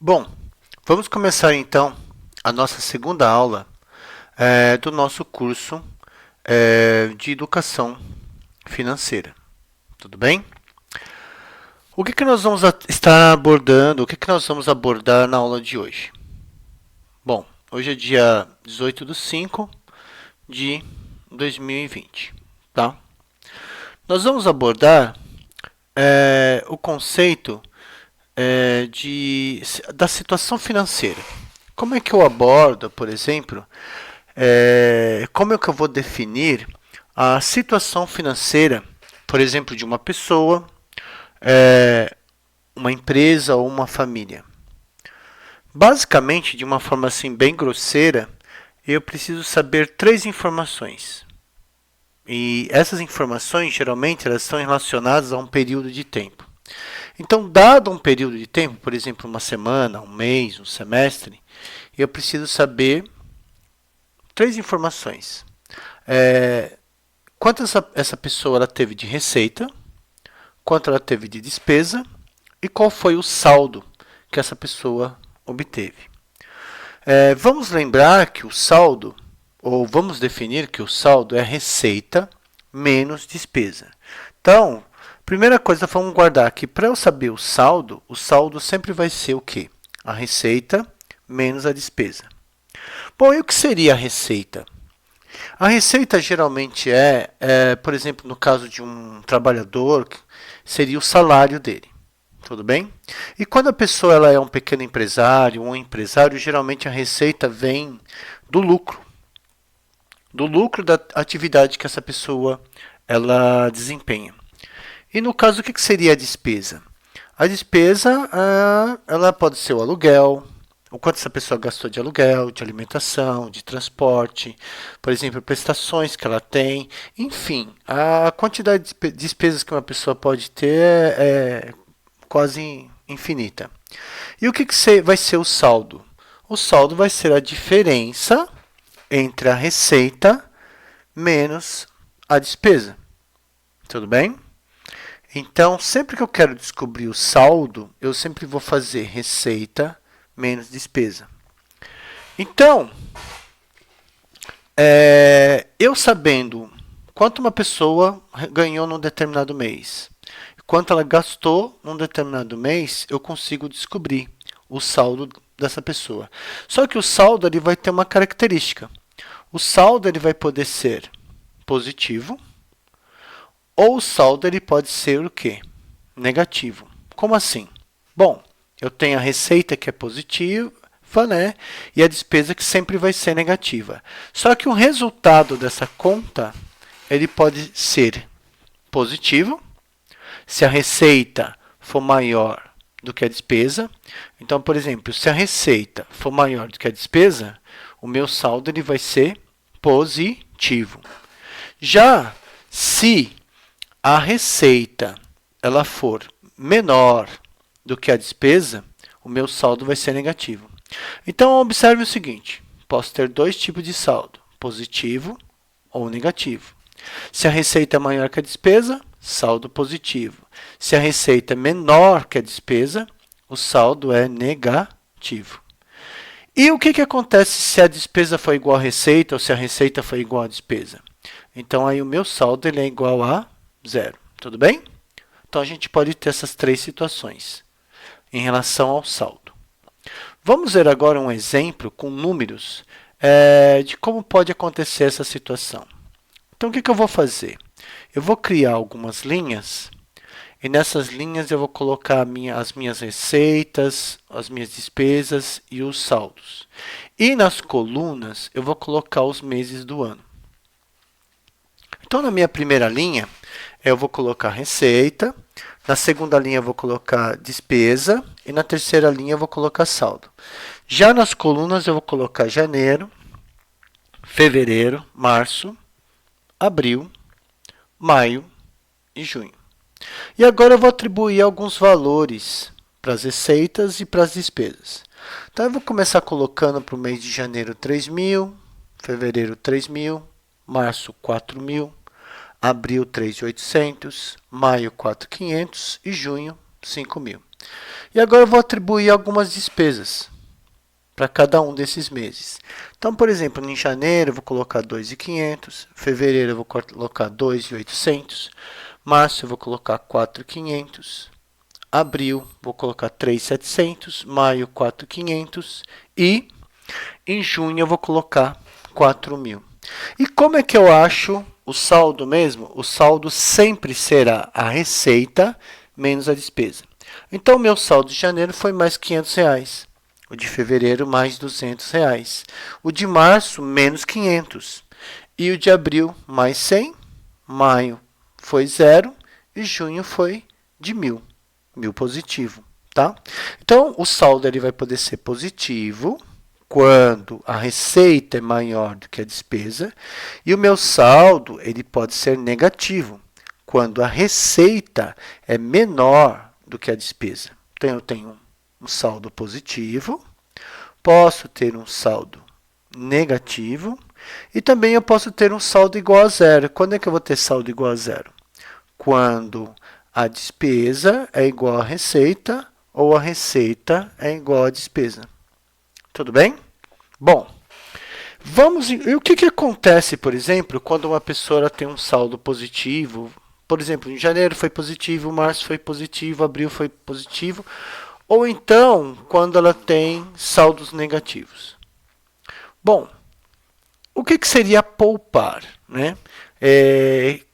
Bom, vamos começar então a nossa segunda aula do nosso curso de educação financeira. Tudo bem? O que nós vamos estar abordando? O que nós vamos abordar na aula de hoje? Bom, hoje é dia 18/5 de 2020, tá? Nós vamos abordar o conceito da situação financeira. Como é que eu abordo, por exemplo, como é que eu vou definir a situação financeira, por exemplo, de uma pessoa, uma empresa ou uma família? Basicamente, de uma forma assim bem grosseira, eu preciso saber três informações. E essas informações, geralmente, elas estão relacionadas a um período de tempo. Então, dado um período de tempo, por exemplo, uma semana, um mês, um semestre, eu preciso saber três informações. Quanto essa pessoa ela teve de receita, quanto ela teve de despesa e qual foi o saldo que essa pessoa obteve. Vamos lembrar que o saldo, ou vamos definir que o saldo é receita menos despesa. Então, primeira coisa, vamos guardar que para eu saber o saldo sempre vai ser o quê? A receita menos a despesa. Bom, e o que seria a receita? A receita geralmente por exemplo, no caso de um trabalhador, seria o salário dele. Tudo bem? E quando a pessoa ela é um pequeno empresário, um empresário, geralmente a receita vem do lucro. Do lucro da atividade que essa pessoa ela desempenha. E no caso, o que seria a despesa? A despesa ela pode ser o aluguel, o quanto essa pessoa gastou de aluguel, de alimentação, de transporte, por exemplo, prestações que ela tem, enfim, a quantidade de despesas que uma pessoa pode ter é quase infinita. E o que vai ser o saldo? O saldo vai ser a diferença entre a receita menos a despesa. Tudo bem? Então, sempre que eu quero descobrir o saldo, eu sempre vou fazer receita menos despesa. Então, eu sabendo quanto uma pessoa ganhou num determinado mês, quanto ela gastou num determinado mês, eu consigo descobrir o saldo dessa pessoa. Só que o saldo ele vai ter uma característica. O saldo ele vai poder ser positivo, ou o saldo ele pode ser o quê? Negativo. Como assim? Bom, eu tenho a receita que é positiva, né? E a despesa que sempre vai ser negativa. Só que o resultado dessa conta ele pode ser positivo, se a receita for maior do que a despesa. Então, por exemplo, se a receita for maior do que a despesa, o meu saldo ele vai ser positivo. Já se a receita ela for menor do que a despesa, o meu saldo vai ser negativo. Então, observe o seguinte, posso ter dois tipos de saldo, positivo ou negativo. Se a receita é maior que a despesa, saldo positivo. Se a receita é menor que a despesa, o saldo é negativo. E o que acontece se a despesa for igual à receita ou se a receita for igual à despesa? Então, aí o meu saldo ele é igual a zero. Tudo bem? Então, a gente pode ter essas três situações em relação ao saldo. Vamos ver agora um exemplo com números de como pode acontecer essa situação. Então, o que eu vou fazer? Eu vou criar algumas linhas e nessas linhas eu vou colocar as minhas receitas, as minhas despesas e os saldos. E nas colunas eu vou colocar os meses do ano. Então, na minha primeira linha, eu vou colocar receita, na segunda linha eu vou colocar despesa e na terceira linha eu vou colocar saldo. Já nas colunas eu vou colocar janeiro, fevereiro, março, abril, maio e junho. E agora eu vou atribuir alguns valores para as receitas e para as despesas. Então, eu vou começar colocando para o mês de janeiro 3.000, fevereiro 3.000, março 4.000, abril 3.800, maio 4.500 e junho 5.000. E agora eu vou atribuir algumas despesas para cada um desses meses. Então, por exemplo, em janeiro eu vou colocar 2.500, fevereiro eu vou colocar 2.800, março eu vou colocar 4.500, abril vou colocar 3.700, maio 4.500 e em junho eu vou colocar 4.000. E como é que eu acho o saldo mesmo? O saldo sempre será a receita menos a despesa. Então, o meu saldo de janeiro foi mais R$ 500. O de fevereiro, mais R$ 200. O de março, menos 500. E o de abril, mais 100. Maio foi 0. E junho foi de 1.000. 1.000 positivo. Tá? Então, o saldo ele vai poder ser positivo quando a receita é maior do que a despesa. E o meu saldo ele pode ser negativo quando a receita é menor do que a despesa. Então, eu tenho um saldo positivo, posso ter um saldo negativo e também eu posso ter um saldo igual a zero. Quando é que eu vou ter saldo igual a zero? Quando a despesa é igual à receita ou a receita é igual à despesa. Tudo bem? Bom, e o que acontece, por exemplo, quando uma pessoa tem um saldo positivo? Por exemplo, em janeiro foi positivo, março foi positivo, abril foi positivo. Ou então, quando ela tem saldos negativos. Bom, o que seria poupar, né?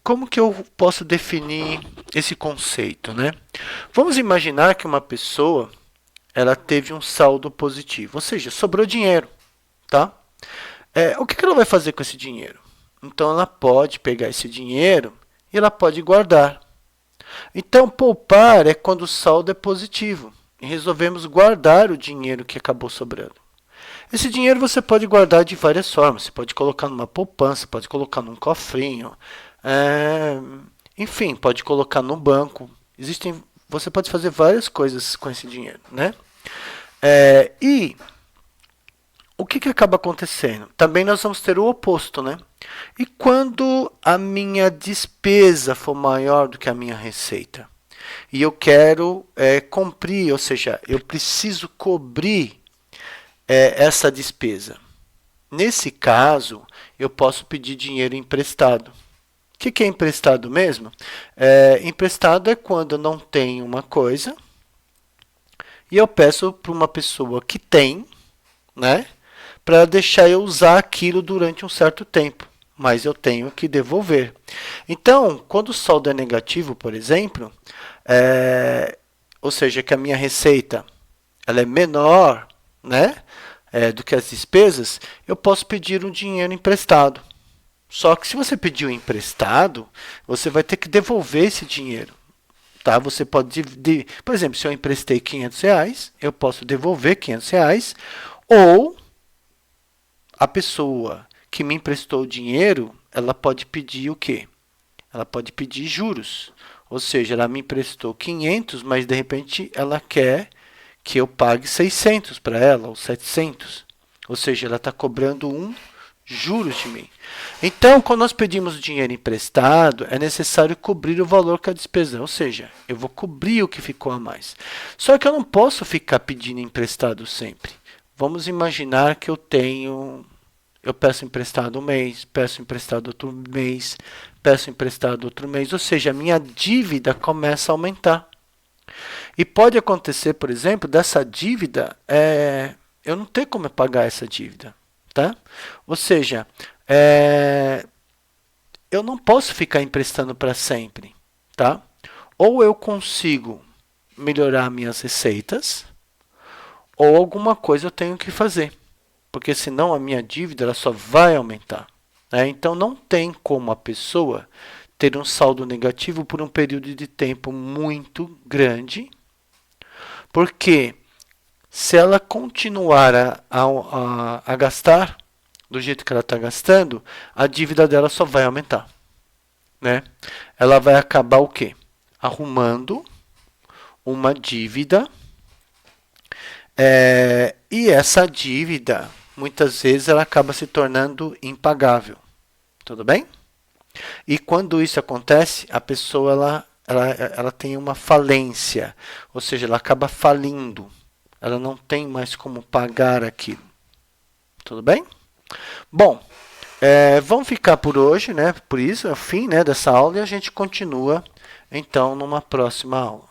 Como que eu posso definir esse conceito, né? Vamos imaginar que uma pessoa ela teve um saldo positivo, ou seja, sobrou dinheiro, tá? O que ela vai fazer com esse dinheiro? Então, ela pode pegar esse dinheiro e ela pode guardar. Então, poupar é quando o saldo é positivo e resolvemos guardar o dinheiro que acabou sobrando. Esse dinheiro você pode guardar de várias formas. Você pode colocar numa poupança, pode colocar num cofrinho, enfim, pode colocar no banco. Você pode fazer várias coisas com esse dinheiro, né? E o que acaba acontecendo? Também nós vamos ter o oposto, né? E quando a minha despesa for maior do que a minha receita? E eu quero cumprir, ou seja, eu preciso cobrir essa despesa. Nesse caso, eu posso pedir dinheiro emprestado. O que é emprestado mesmo? Emprestado é quando eu não tenho uma coisa e eu peço para uma pessoa que tem, né, para deixar eu usar aquilo durante um certo tempo, mas eu tenho que devolver. Então, quando o saldo é negativo, por exemplo, ou seja, que a minha receita ela é menor, né, do que as despesas, eu posso pedir um dinheiro emprestado. Só que se você pediu emprestado, você vai ter que devolver esse dinheiro. Tá? Você pode por exemplo, se eu emprestei R$ 500, eu posso devolver R$ 500, ou a pessoa que me emprestou o dinheiro, ela pode pedir o quê? Ela pode pedir juros. Ou seja, ela me emprestou 500, mas de repente ela quer que eu pague 600 para ela, ou 700. Ou seja, ela está cobrando juros de mim. Então, quando nós pedimos dinheiro emprestado, é necessário cobrir o valor que a despesa, ou seja, eu vou cobrir o que ficou a mais. Só que eu não posso ficar pedindo emprestado sempre. Vamos imaginar que eu peço emprestado um mês, peço emprestado outro mês, peço emprestado outro mês, ou seja, a minha dívida começa a aumentar. E pode acontecer, por exemplo, dessa dívida, eu não ter como pagar essa dívida. Tá? Ou seja, eu não posso ficar emprestando para sempre. Tá? Ou eu consigo melhorar minhas receitas, ou alguma coisa eu tenho que fazer. Porque senão a minha dívida ela só vai aumentar. Né? Então, não tem como a pessoa ter um saldo negativo por um período de tempo muito grande, porque se ela continuar a gastar do jeito que ela está gastando, a dívida dela só vai aumentar. Né? Ela vai acabar o quê? Arrumando uma dívida, e essa dívida, muitas vezes, ela acaba se tornando impagável. Tudo bem? E quando isso acontece, a pessoa ela tem uma falência, ou seja, ela acaba falindo. Ela não tem mais como pagar aquilo. Tudo bem? Bom, vamos ficar por hoje, né? Por isso, é o fim, né, dessa aula, e a gente continua então numa próxima aula.